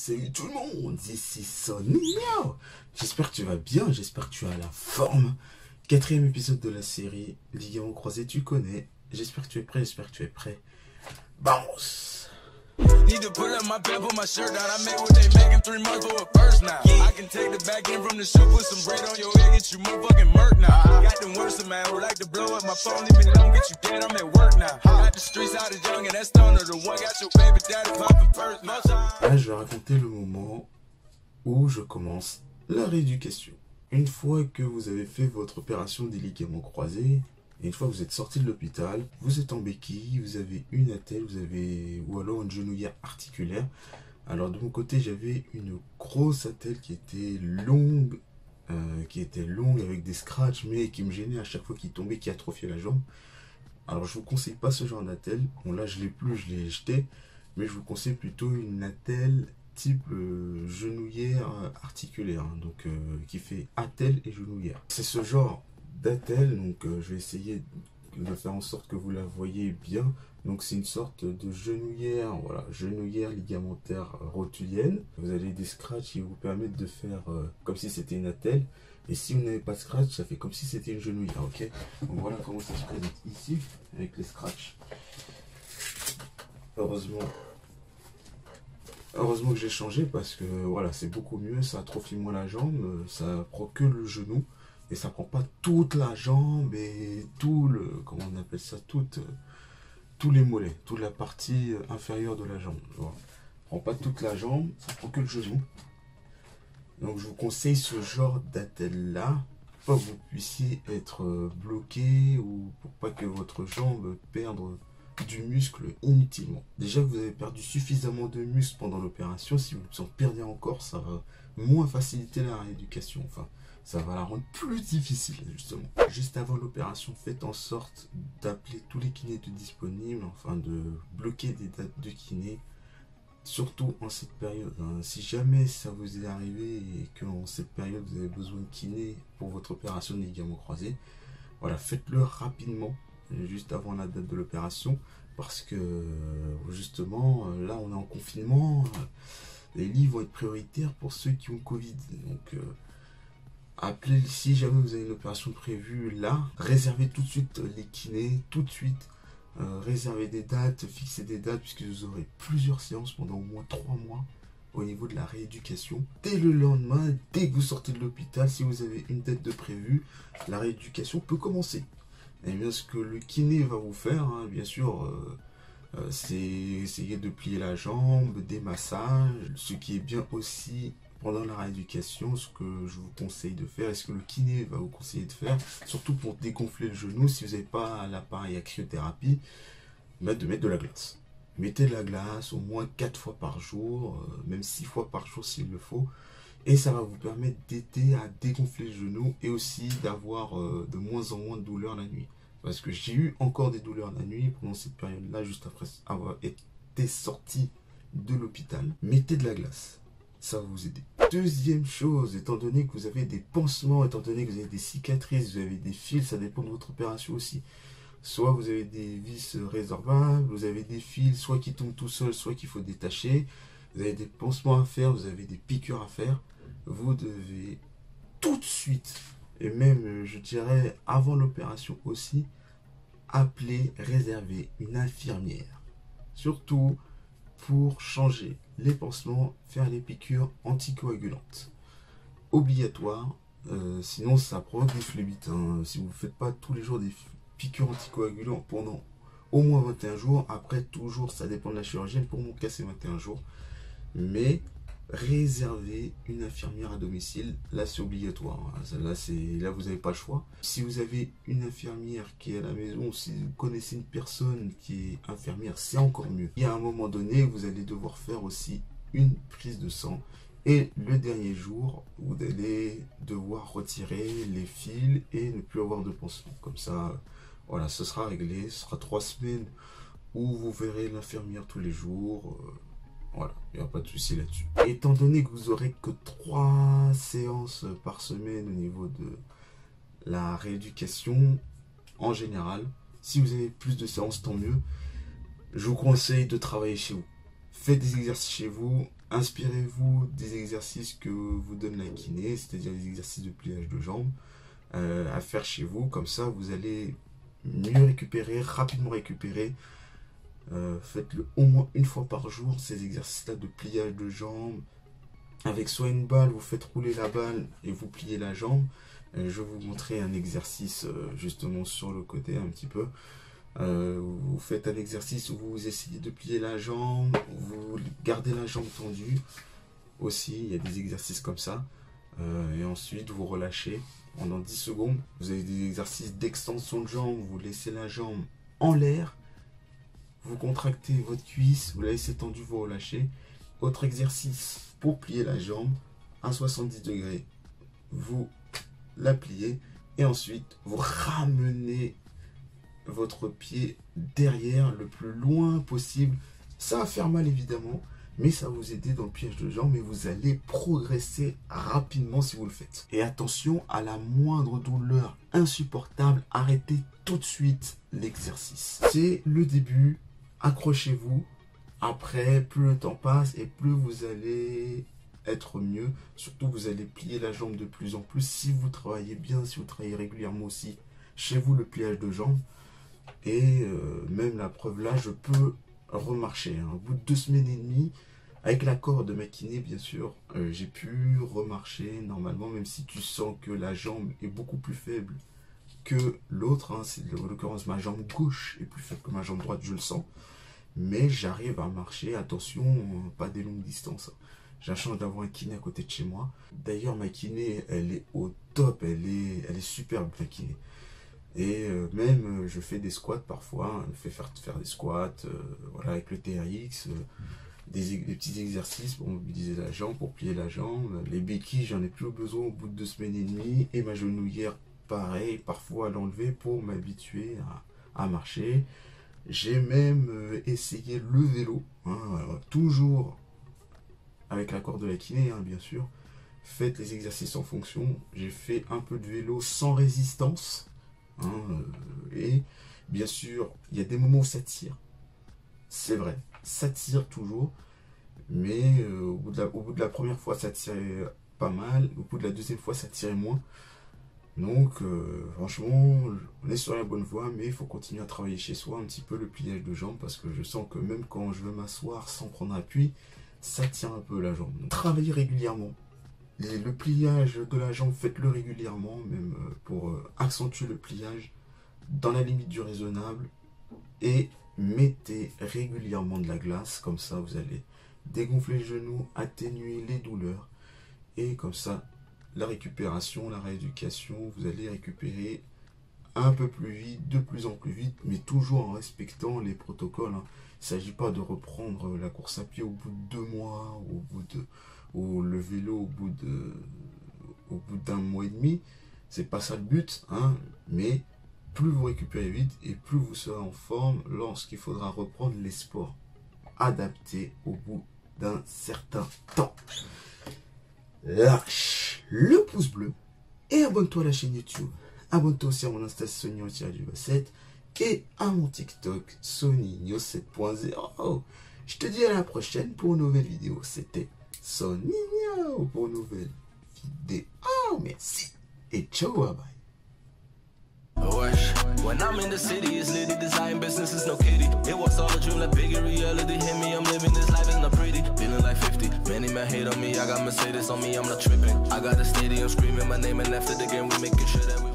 Salut tout le monde, ici Sonny. J'espère que tu vas bien, j'espère que tu as la forme. Quatrième épisode de la série, Ligament croisé, tu connais. J'espère que tu es prêt, j'espère que tu es prêt. Vamos! Need to pull up my pants, put my shirt down. I made what they making 3 months for a first now. I can take the back end from the shoe, put some bread on your head, get you motherfucking murk now. Got them worse, man, who like to blow up my phone, leave me alone, get you dead, I'm at work now. Got the streets out of young and that stoner, the one got your baby daddy popping first. Là, je vais raconter le moment où je commence la rééducation. Une fois que vous avez fait votre opération des ligaments croisés, et une fois que vous êtes sorti de l'hôpital, vous êtes en béquille, vous avez une attelle, ou alors une genouillère articulaire. Alors de mon côté, j'avais une grosse attelle qui était longue avec des scratchs, mais qui me gênait à chaque fois qu'il tombait, qui atrophiait la jambe. Alors je vous conseille pas ce genre d'attelle. Bon là je l'ai plus, je l'ai jeté, mais je vous conseille plutôt une attelle type genouillère articulaire, hein, donc qui fait attelle et genouillère. C'est ce genre d'attelle, donc je vais essayer de faire en sorte que vous la voyez bien. Donc c'est une sorte de genouillère, voilà, genouillère ligamentaire rotulienne. Vous avez des scratchs qui vous permettent de faire comme si c'était une attelle. Et si vous n'avez pas de scratch, ça fait comme si c'était une genouillère, ok? Donc voilà comment ça se présente ici, avec les scratchs. Heureusement que j'ai changé parce que voilà, c'est beaucoup mieux, ça atrophie moins la jambe, ça prend que le genou. Et ça prend pas toute la jambe et tout le, comment on appelle ça, tous les mollets, toute la partie inférieure de la jambe. Voilà. Ça prend pas toute la jambe, ça prend que le genou. Donc je vous conseille ce genre d'attelle là, pour pas que vous puissiez être bloqué ou pour pas que votre jambe perde du muscle inutilement. Déjà que vous avez perdu suffisamment de muscle pendant l'opération, si vous en perdez encore, ça va moins faciliter la rééducation. Enfin, ça va la rendre plus difficile, justement. Juste avant l'opération, faites en sorte d'appeler tous les kinés disponibles, enfin de bloquer des dates de kiné, surtout en cette période. Hein. Si jamais ça vous est arrivé et qu'en cette période vous avez besoin de kiné pour votre opération de ligaments croisés, voilà, faites-le rapidement, juste avant la date de l'opération, parce que justement, là on est en confinement, les lits vont être prioritaires pour ceux qui ont Covid. Donc, appelez si jamais vous avez une opération prévue là, réservez tout de suite les kinés, tout de suite, réservez des dates, fixez des dates, puisque vous aurez plusieurs séances pendant au moins 3 mois au niveau de la rééducation. Dès le lendemain, dès que vous sortez de l'hôpital, si vous avez une date de prévue, la rééducation peut commencer. Et bien ce que le kiné va vous faire, hein, bien sûr, c'est essayer de plier la jambe, des massages, ce qui est bien aussi pendant la rééducation, ce que je vous conseille de faire, et ce que le kiné va vous conseiller de faire, surtout pour dégonfler le genou, si vous n'avez pas l'appareil à cryothérapie, de mettre de la glace. Mettez de la glace au moins 4 fois par jour, même 6 fois par jour s'il le faut, et ça va vous permettre d'aider à dégonfler le genou et aussi d'avoir de moins en moins de douleurs la nuit. Parce que j'ai eu encore des douleurs la nuit pendant cette période-là, juste après avoir été sorti de l'hôpital. Mettez de la glace. Ça va vous aider. Deuxième chose, étant donné que vous avez des pansements, étant donné que vous avez des cicatrices, vous avez des fils, ça dépend de votre opération aussi. Soit vous avez des vis résorbables, vous avez des fils, soit qui tombent tout seuls, soit qu'il faut détacher. Vous avez des pansements à faire, vous avez des piqûres à faire. Vous devez tout de suite, et même je dirais avant l'opération aussi, appeler, réserver une infirmière. Surtout pour changer les pansements, faire les piqûres anticoagulantes. Obligatoire, sinon ça provoque des phlébites. Hein. Si vous ne faites pas tous les jours des piqûres anticoagulantes pendant au moins 21 jours, après toujours ça dépend de la chirurgienne, pour mon cas c'est 21 jours, mais réservez une infirmière à domicile, là c'est obligatoire, hein. Là vous n'avez pas le choix. Si vous avez une infirmière qui est à la maison, si vous connaissez une personne qui est infirmière, c'est encore mieux. Il y a un moment donné, vous allez devoir faire aussi une prise de sang, et le dernier jour, vous allez devoir retirer les fils et ne plus avoir de pansement. Comme ça, voilà, ce sera réglé, ce sera 3 semaines où vous verrez l'infirmière tous les jours. Voilà, il n'y a pas de souci là-dessus. Étant donné que vous aurez que 3 séances par semaine au niveau de la rééducation, en général, si vous avez plus de séances, tant mieux. Je vous conseille de travailler chez vous. Faites des exercices chez vous, inspirez-vous des exercices que vous donne la kiné, c'est-à-dire les exercices de pliage de jambes, à faire chez vous. Comme ça, vous allez mieux récupérer, rapidement récupérer. Faites-le au moins une fois par jour, ces exercices-là de pliage de jambes. Avec soit une balle, vous faites rouler la balle et vous pliez la jambe. Je vais vous montrer un exercice justement sur le côté un petit peu. Vous faites un exercice où vous essayez de plier la jambe, vous gardez la jambe tendue. Aussi, il y a des exercices comme ça. Et ensuite, vous relâchez pendant 10 secondes. Vous avez des exercices d'extension de jambe. Vous laissez la jambe en l'air. Vous contractez votre cuisse, vous la laissez tendue, vous relâchez. Autre exercice pour plier la jambe à 70 degrés. Vous la pliez et ensuite vous ramenez votre pied derrière le plus loin possible. Ça va faire mal évidemment, mais ça va vous aider dans le pliage de jambes et vous allez progresser rapidement si vous le faites. Et attention, à la moindre douleur insupportable, arrêtez tout de suite l'exercice. C'est le début, accrochez-vous. Après, plus le temps passe et plus vous allez être mieux. Surtout, vous allez plier la jambe de plus en plus. Si vous travaillez bien, si vous travaillez régulièrement aussi, chez vous, le pliage de jambes. Et même la preuve là, je peux remarcher. Au bout de 2 semaines et demie, avec l'accord de ma kiné, bien sûr, j'ai pu remarcher normalement, même si tu sens que la jambe est beaucoup plus faible que l'autre. C'est en l'occurrence ma jambe gauche est plus faible que ma jambe droite, je le sens. Mais j'arrive à marcher, attention, pas des longues distances. J'ai la chance d'avoir un kiné à côté de chez moi. D'ailleurs, ma kiné, elle est au top, elle est superbe, ma kiné. Et même, je fais des squats parfois, je fais faire des squats, voilà, avec le TRX, des petits exercices pour mobiliser la jambe, pour plier la jambe. Les béquilles, j'en ai plus besoin au bout de 2 semaines et demie. Et ma genouillère, pareil, parfois à l'enlever pour m'habituer à marcher. J'ai même essayé le vélo, toujours avec l'accord de la kiné, bien sûr. Faites les exercices en fonction. J'ai fait un peu de vélo sans résistance. Et bien sûr, il y a des moments où ça tire. C'est vrai, ça tire toujours. Mais au bout de la première fois, ça tirait pas mal. Au bout de la deuxième fois, ça tirait moins. Donc, franchement, on est sur la bonne voie, mais il faut continuer à travailler chez soi un petit peu le pliage de jambe parce que je sens que même quand je veux m'asseoir sans prendre appui, ça tient un peu la jambe. Donc, travaillez régulièrement. Et le pliage de la jambe, faites-le régulièrement, même pour accentuer le pliage dans la limite du raisonnable. Et mettez régulièrement de la glace, comme ça vous allez dégonfler les genoux, atténuer les douleurs. Et comme ça, la récupération, la rééducation, vous allez récupérer un peu plus vite, de plus en plus vite, mais toujours en respectant les protocoles. Il ne s'agit pas de reprendre la course à pied au bout de 2 mois, ou le vélo au bout d'1 mois et demi. C'est pas ça le but, mais plus vous récupérez vite et plus vous serez en forme lorsqu'il faudra reprendre les sports adaptés au bout d'un certain temps. Lâche le pouce bleu et abonne-toi à la chaîne YouTube. Abonne-toi aussi à mon Insta Sonigno-7 et à mon TikTok Sonigno 7.0. Je te dis à la prochaine pour une nouvelle vidéo. C'était Sonigno pour une nouvelle vidéo. Merci et ciao, bye bye. When I'm in the city, it's litty, design business is no kitty. It was all a dream, like bigger reality hit me. I'm living this life, it's not pretty. Feeling like 50. Many men hate on me, I got Mercedes on me, I'm not tripping. I got a stadium screaming my name, and after the game, we making sure that we